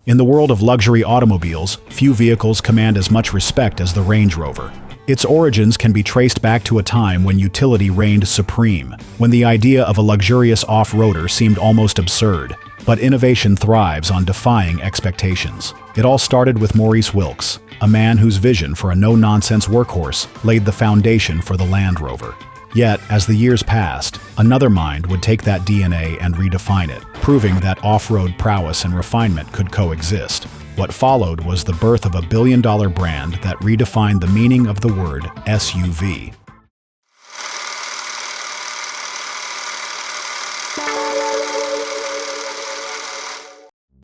In the world of luxury automobiles, few vehicles command as much respect as the Range Rover. Its origins can be traced back to a time when utility reigned supreme, when the idea of a luxurious off-roader seemed almost absurd. But innovation thrives on defying expectations. It all started with Maurice Wilks, a man whose vision for a no-nonsense workhorse laid the foundation for the Land Rover. Yet, as the years passed, another mind would take that DNA and redefine it, proving that off-road prowess and refinement could coexist. What followed was the birth of a billion-dollar brand that redefined the meaning of the word SUV.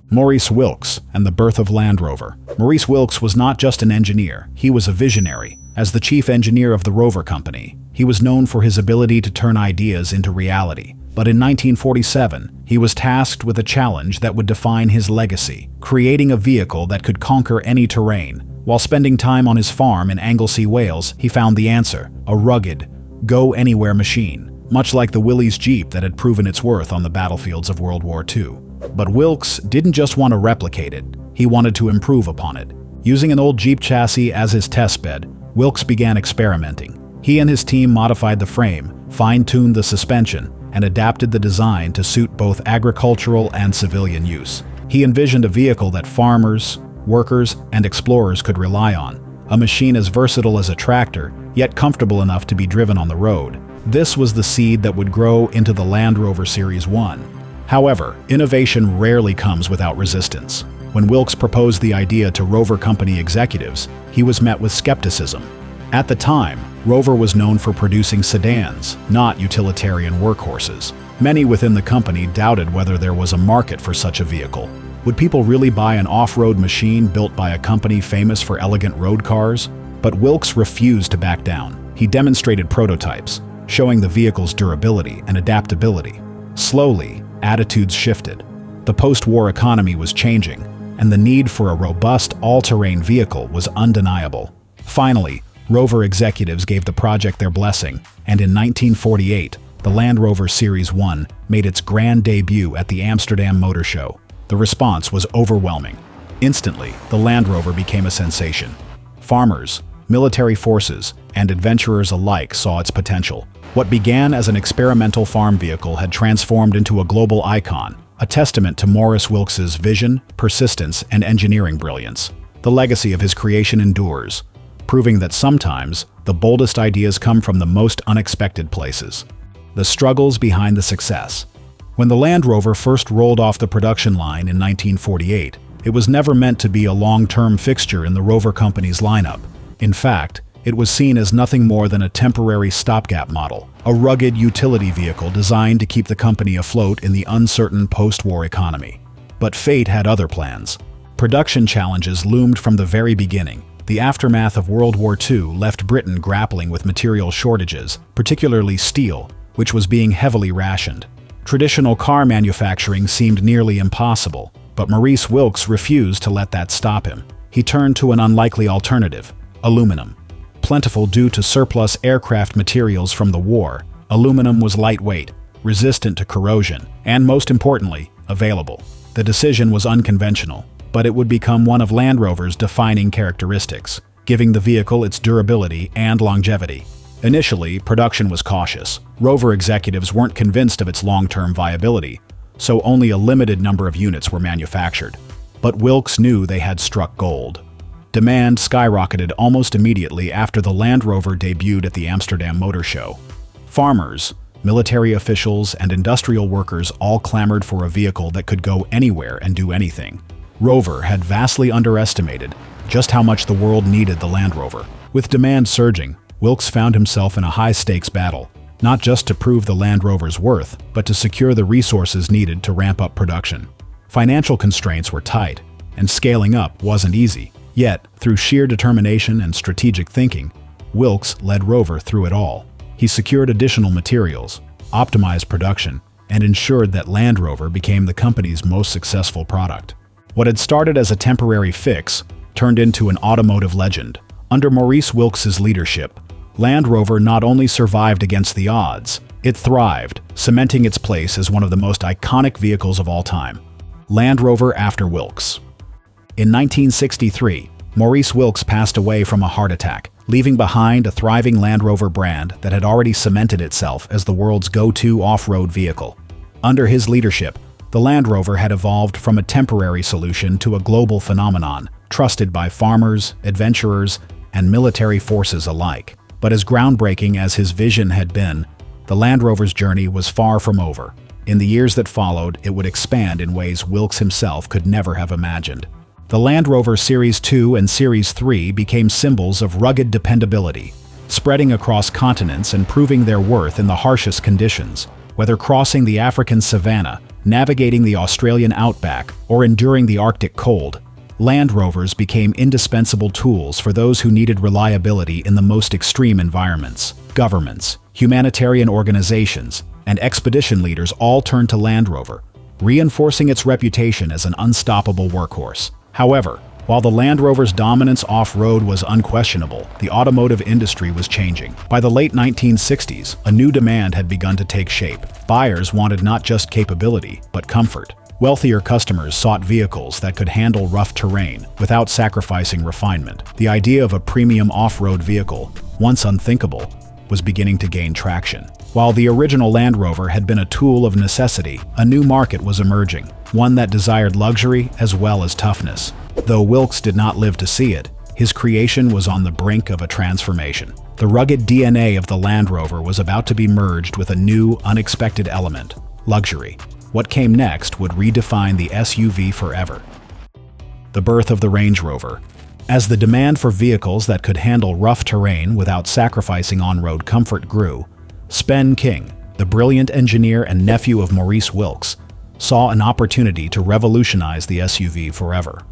Maurice Wilks and the birth of Land Rover. Maurice Wilks was not just an engineer, he was a visionary. As the chief engineer of the Rover Company, he was known for his ability to turn ideas into reality. But in 1947, he was tasked with a challenge that would define his legacy, creating a vehicle that could conquer any terrain. While spending time on his farm in Anglesey, Wales, he found the answer: a rugged, go-anywhere machine, much like the Willys Jeep that had proven its worth on the battlefields of World War II. But Wilks didn't just want to replicate it, he wanted to improve upon it. Using an old Jeep chassis as his testbed, Wilks began experimenting. He and his team modified the frame, fine-tuned the suspension, and adapted the design to suit both agricultural and civilian use. He envisioned a vehicle that farmers, workers, and explorers could rely on, a machine as versatile as a tractor, yet comfortable enough to be driven on the road. This was the seed that would grow into the Land Rover Series 1. However, innovation rarely comes without resistance. When Wilks proposed the idea to Rover Company executives, he was met with skepticism. At the time, Rover was known for producing sedans, not utilitarian workhorses. Many within the company doubted whether there was a market for such a vehicle. Would people really buy an off-road machine built by a company famous for elegant road cars? But Wilks refused to back down. He demonstrated prototypes, showing the vehicle's durability and adaptability. Slowly, attitudes shifted. The post-war economy was changing, and the need for a robust, all-terrain vehicle was undeniable. Finally, Rover executives gave the project their blessing, and in 1948, the Land Rover Series 1 made its grand debut at the Amsterdam Motor Show. The response was overwhelming. Instantly, the Land Rover became a sensation. Farmers, military forces, and adventurers alike saw its potential. What began as an experimental farm vehicle had transformed into a global icon, a testament to Maurice Wilks's vision, persistence, and engineering brilliance. The legacy of his creation endures, proving that sometimes the boldest ideas come from the most unexpected places. The struggles behind the success. When the Land Rover first rolled off the production line in 1948, it was never meant to be a long-term fixture in the Rover Company's lineup. In fact, it was seen as nothing more than a temporary stopgap model, a rugged utility vehicle designed to keep the company afloat in the uncertain post-war economy. But fate had other plans. Production challenges loomed from the very beginning. The aftermath of World War II left Britain grappling with material shortages, particularly steel, which was being heavily rationed. Traditional car manufacturing seemed nearly impossible, but Maurice Wilks refused to let that stop him. He turned to an unlikely alternative: aluminum. Plentiful due to surplus aircraft materials from the war, aluminum was lightweight, resistant to corrosion, and most importantly, available. The decision was unconventional, but it would become one of Land Rover's defining characteristics, giving the vehicle its durability and longevity. Initially, production was cautious. Rover executives weren't convinced of its long-term viability, so only a limited number of units were manufactured. But Wilks knew they had struck gold. Demand skyrocketed almost immediately after the Land Rover debuted at the Amsterdam Motor Show. Farmers, military officials, and industrial workers all clamored for a vehicle that could go anywhere and do anything. Rover had vastly underestimated just how much the world needed the Land Rover. With demand surging, Wilks found himself in a high-stakes battle, not just to prove the Land Rover's worth, but to secure the resources needed to ramp up production. Financial constraints were tight, and scaling up wasn't easy. Yet, through sheer determination and strategic thinking, Wilks led Rover through it all. He secured additional materials, optimized production, and ensured that Land Rover became the company's most successful product. What had started as a temporary fix turned into an automotive legend. Under Maurice Wilks's leadership, Land Rover not only survived against the odds, it thrived, cementing its place as one of the most iconic vehicles of all time. Land Rover after Wilks. In 1963, Maurice Wilks passed away from a heart attack, leaving behind a thriving Land Rover brand that had already cemented itself as the world's go-to off-road vehicle. Under his leadership, the Land Rover had evolved from a temporary solution to a global phenomenon, trusted by farmers, adventurers, and military forces alike. But as groundbreaking as his vision had been, the Land Rover's journey was far from over. In the years that followed, it would expand in ways Wilks himself could never have imagined. The Land Rover Series 2 and Series 3 became symbols of rugged dependability, spreading across continents and proving their worth in the harshest conditions. Whether crossing the African savanna, navigating the Australian outback, or enduring the Arctic cold, Land Rovers became indispensable tools for those who needed reliability in the most extreme environments. Governments, humanitarian organizations, and expedition leaders all turned to Land Rover, reinforcing its reputation as an unstoppable workhorse. However, while the Land Rover's dominance off-road was unquestionable, the automotive industry was changing. By the late 1960s, a new demand had begun to take shape. Buyers wanted not just capability, but comfort. Wealthier customers sought vehicles that could handle rough terrain without sacrificing refinement. The idea of a premium off-road vehicle, once unthinkable, was beginning to gain traction. While the original Land Rover had been a tool of necessity, a new market was emerging, one that desired luxury as well as toughness. Though Wilks did not live to see it, his creation was on the brink of a transformation. The rugged DNA of the Land Rover was about to be merged with a new, unexpected element: luxury. What came next would redefine the SUV forever. The birth of the Range Rover. As the demand for vehicles that could handle rough terrain without sacrificing on-road comfort grew, Spen King, the brilliant engineer and nephew of Maurice Wilks, saw an opportunity to revolutionize the SUV forever.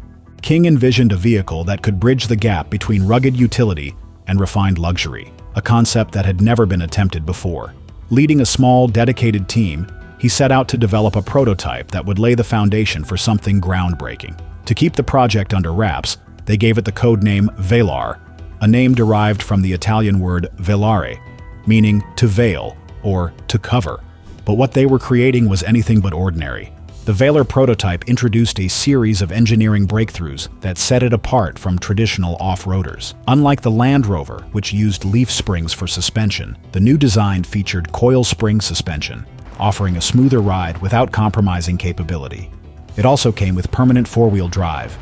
King envisioned a vehicle that could bridge the gap between rugged utility and refined luxury, a concept that had never been attempted before. Leading a small, dedicated team, he set out to develop a prototype that would lay the foundation for something groundbreaking. To keep the project under wraps, they gave it the code name Velar, a name derived from the Italian word velare, meaning to veil or to cover. But what they were creating was anything but ordinary. The Velar prototype introduced a series of engineering breakthroughs that set it apart from traditional off-roaders. Unlike the Land Rover, which used leaf springs for suspension, the new design featured coil spring suspension, offering a smoother ride without compromising capability. It also came with permanent four-wheel drive,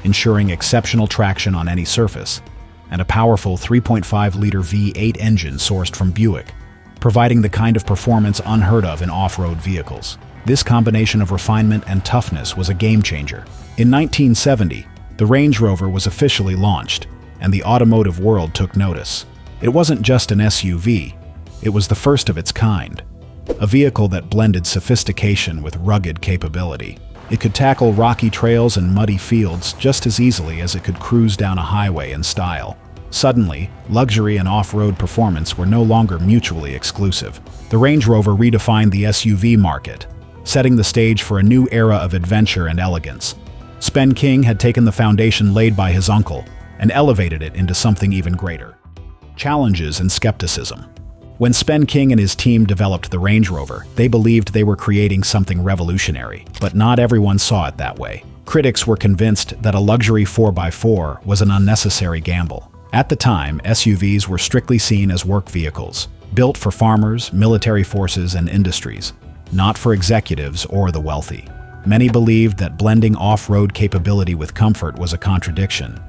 ensuring exceptional traction on any surface, and a powerful 3.5-liter V8 engine sourced from Buick, providing the kind of performance unheard of in off-road vehicles. This combination of refinement and toughness was a game-changer. In 1970, the Range Rover was officially launched, and the automotive world took notice. It wasn't just an SUV, it was the first of its kind. A vehicle that blended sophistication with rugged capability. It could tackle rocky trails and muddy fields just as easily as it could cruise down a highway in style. Suddenly, luxury and off-road performance were no longer mutually exclusive. The Range Rover redefined the SUV market, setting the stage for a new era of adventure and elegance. Spen King had taken the foundation laid by his uncle and elevated it into something even greater. Challenges and skepticism. When Spen King and his team developed the Range Rover, they believed they were creating something revolutionary, but not everyone saw it that way. Critics were convinced that a luxury 4x4 was an unnecessary gamble. At the time, SUVs were strictly seen as work vehicles, built for farmers, military forces, and industries, not for executives or the wealthy. Many believed that blending off-road capability with comfort was a contradiction,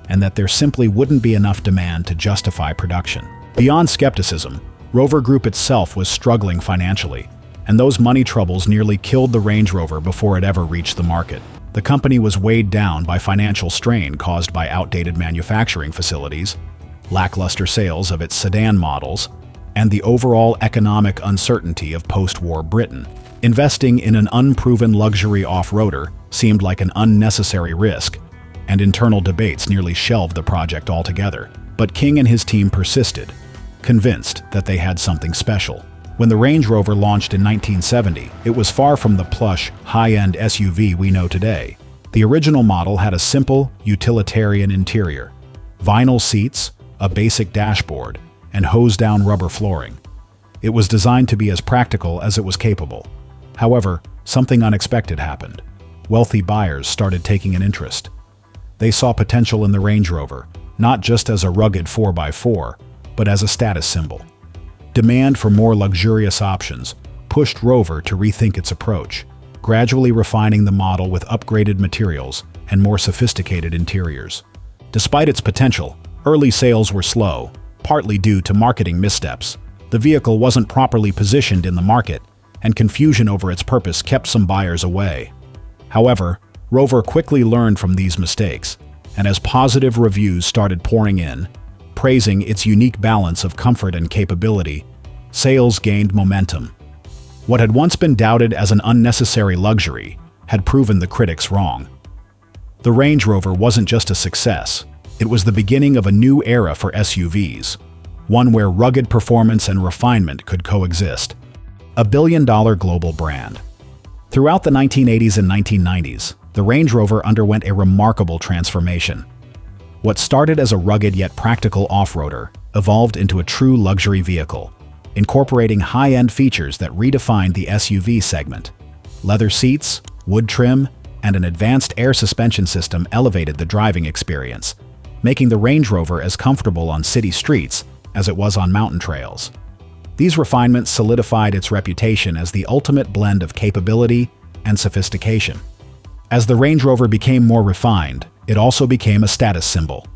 and that there simply wouldn't be enough demand to justify production. Beyond skepticism, Rover Group itself was struggling financially, and those money troubles nearly killed the Range Rover before it ever reached the market. The company was weighed down by financial strain caused by outdated manufacturing facilities, lackluster sales of its sedan models, and the overall economic uncertainty of post-war Britain. Investing in an unproven luxury off-roader seemed like an unnecessary risk, and internal debates nearly shelved the project altogether. But King and his team persisted, convinced that they had something special. When the Range Rover launched in 1970, it was far from the plush, high-end SUV we know today. The original model had a simple, utilitarian interior, vinyl seats, a basic dashboard, and hose-down rubber flooring. It was designed to be as practical as it was capable. However, something unexpected happened. Wealthy buyers started taking an interest. They saw potential in the Range Rover, not just as a rugged 4x4, but as a status symbol. Demand for more luxurious options pushed Rover to rethink its approach, gradually refining the model with upgraded materials and more sophisticated interiors. Despite its potential, early sales were slow, partly due to marketing missteps. The vehicle wasn't properly positioned in the market, and confusion over its purpose kept some buyers away. However, Rover quickly learned from these mistakes, and as positive reviews started pouring in, praising its unique balance of comfort and capability, sales gained momentum. What had once been doubted as an unnecessary luxury had proven the critics wrong. The Range Rover wasn't just a success, it was the beginning of a new era for SUVs, one where rugged performance and refinement could coexist. A billion-dollar global brand. Throughout the 1980s and 1990s, the Range Rover underwent a remarkable transformation. What started as a rugged yet practical off-roader evolved into a true luxury vehicle, incorporating high-end features that redefined the SUV segment. Leather seats, wood trim, and an advanced air suspension system elevated the driving experience, making the Range Rover as comfortable on city streets as it was on mountain trails. These refinements solidified its reputation as the ultimate blend of capability and sophistication. As the Range Rover became more refined, it also became a status symbol.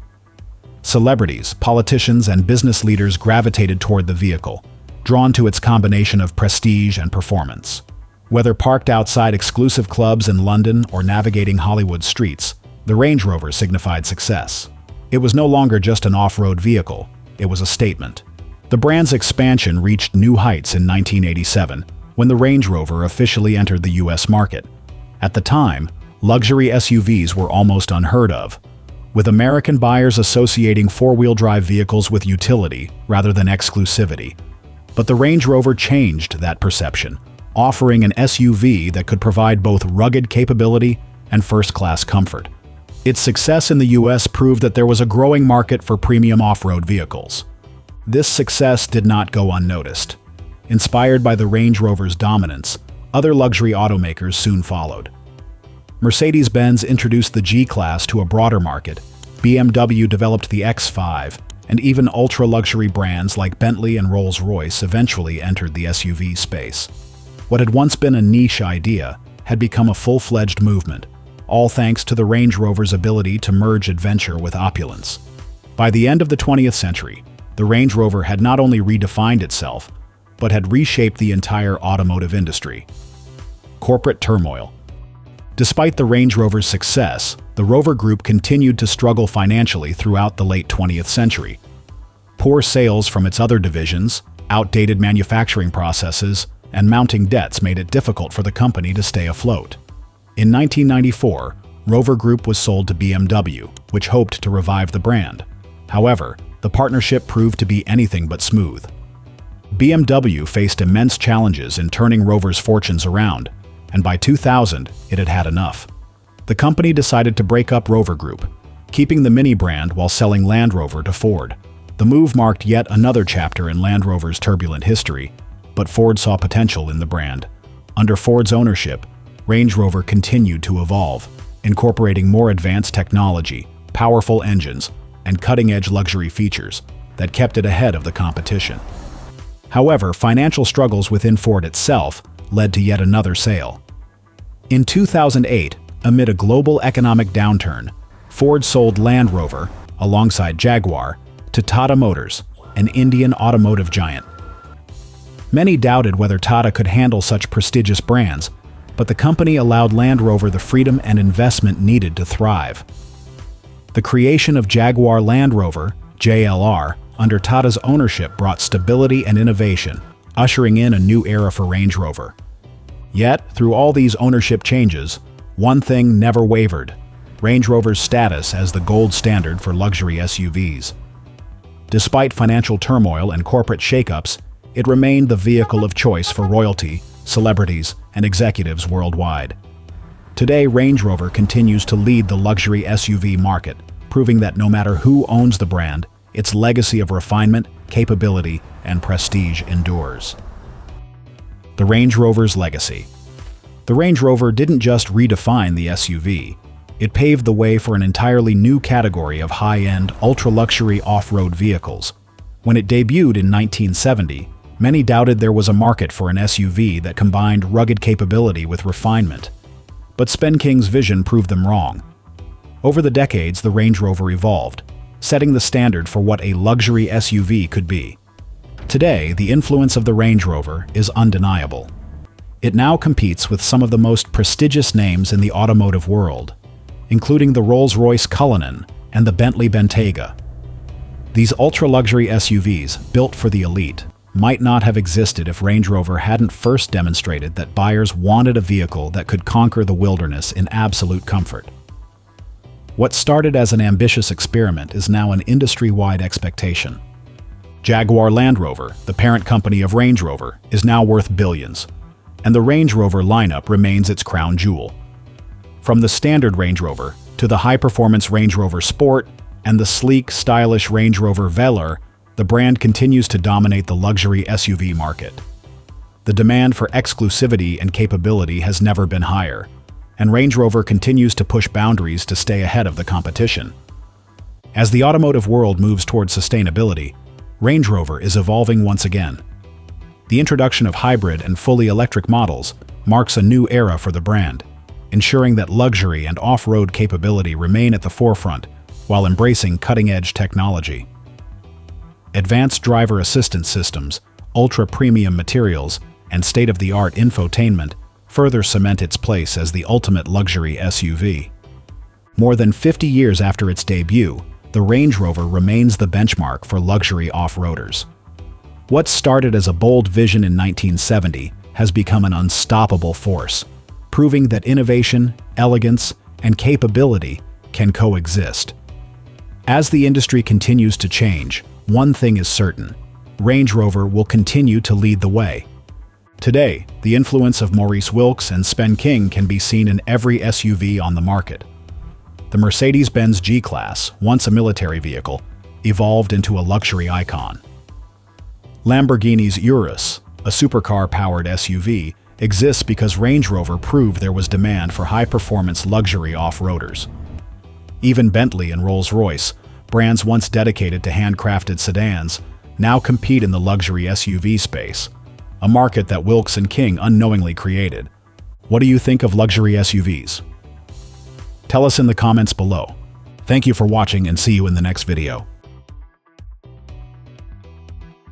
Celebrities, politicians, and business leaders gravitated toward the vehicle, drawn to its combination of prestige and performance. Whether parked outside exclusive clubs in London or navigating Hollywood streets, the Range Rover signified success. It was no longer just an off-road vehicle, it was a statement. The brand's expansion reached new heights in 1987, when the Range Rover officially entered the US market. At the time, luxury SUVs were almost unheard of, with American buyers associating four-wheel drive vehicles with utility rather than exclusivity. But the Range Rover changed that perception, offering an SUV that could provide both rugged capability and first-class comfort. Its success in the US proved that there was a growing market for premium off-road vehicles. This success did not go unnoticed. Inspired by the Range Rover's dominance, other luxury automakers soon followed. Mercedes-Benz introduced the G-Class to a broader market, BMW developed the X5, and even ultra-luxury brands like Bentley and Rolls-Royce eventually entered the SUV space. What had once been a niche idea had become a full-fledged movement, all thanks to the Range Rover's ability to merge adventure with opulence. By the end of the 20th century, the Range Rover had not only redefined itself, but had reshaped the entire automotive industry. Corporate turmoil. Despite the Range Rover's success, the Rover Group continued to struggle financially throughout the late 20th century. Poor sales from its other divisions, outdated manufacturing processes, and mounting debts made it difficult for the company to stay afloat. In 1994, Rover Group was sold to BMW, which hoped to revive the brand. However, the partnership proved to be anything but smooth. BMW faced immense challenges in turning Rover's fortunes around, and by 2000, it had had enough. The company decided to break up Rover Group, keeping the Mini brand while selling Land Rover to Ford. The move marked yet another chapter in Land Rover's turbulent history, but Ford saw potential in the brand. Under Ford's ownership, Range Rover continued to evolve, incorporating more advanced technology, powerful engines, and cutting-edge luxury features that kept it ahead of the competition. However, financial struggles within Ford itself led to yet another sale. In 2008, amid a global economic downturn, Ford sold Land Rover, alongside Jaguar, to Tata Motors, an Indian automotive giant. Many doubted whether Tata could handle such prestigious brands, but the company allowed Land Rover the freedom and investment needed to thrive. The creation of Jaguar Land Rover, JLR, under Tata's ownership brought stability and innovation, ushering in a new era for Range Rover. Yet, through all these ownership changes, one thing never wavered: Range Rover's status as the gold standard for luxury SUVs. Despite financial turmoil and corporate shakeups, it remained the vehicle of choice for royalty, celebrities, and executives worldwide. Today, Range Rover continues to lead the luxury SUV market, proving that no matter who owns the brand, its legacy of refinement, capability, and prestige endures. The Range Rover's legacy. The Range Rover didn't just redefine the SUV, It paved the way for an entirely new category of high-end, ultra-luxury off-road vehicles. When it debuted in 1970, many doubted there was a market for an SUV that combined rugged capability with refinement. But Spenking's vision proved them wrong. Over the decades, the Range Rover evolved, setting the standard for what a luxury SUV could be. Today, the influence of the Range Rover is undeniable. It now competes with some of the most prestigious names in the automotive world, including the Rolls-Royce Cullinan and the Bentley Bentayga. These ultra-luxury SUVs, built for the elite, might not have existed if Range Rover hadn't first demonstrated that buyers wanted a vehicle that could conquer the wilderness in absolute comfort. What started as an ambitious experiment is now an industry-wide expectation. Jaguar Land Rover, the parent company of Range Rover, is now worth billions, and the Range Rover lineup remains its crown jewel. From the standard Range Rover to the high-performance Range Rover Sport and the sleek, stylish Range Rover Velour, the brand continues to dominate the luxury SUV market. The demand for exclusivity and capability has never been higher, and Range Rover continues to push boundaries to stay ahead of the competition. As the automotive world moves towards sustainability, Range Rover is evolving once again. The introduction of hybrid and fully electric models marks a new era for the brand, ensuring that luxury and off-road capability remain at the forefront while embracing cutting-edge technology. Advanced driver assistance systems, ultra-premium materials, and state-of-the-art infotainment further cement its place as the ultimate luxury SUV. More than 50 years after its debut, the Range Rover remains the benchmark for luxury off-roaders. What started as a bold vision in 1970 has become an unstoppable force, proving that innovation, elegance, and capability can coexist. As the industry continues to change, one thing is certain: Range Rover will continue to lead the way. Today, the influence of Maurice Wilks and Spenking can be seen in every SUV on the market. The Mercedes-Benz G-Class, once a military vehicle, evolved into a luxury icon. Lamborghini's Urus, a supercar-powered SUV, exists because Range Rover proved there was demand for high-performance luxury off-roaders. Even Bentley and Rolls-Royce, brands once dedicated to handcrafted sedans, now compete in the luxury SUV space, a market that Wilks and King unknowingly created. What do you think of luxury SUVs? Tell us in the comments below. Thank you for watching and see you in the next video.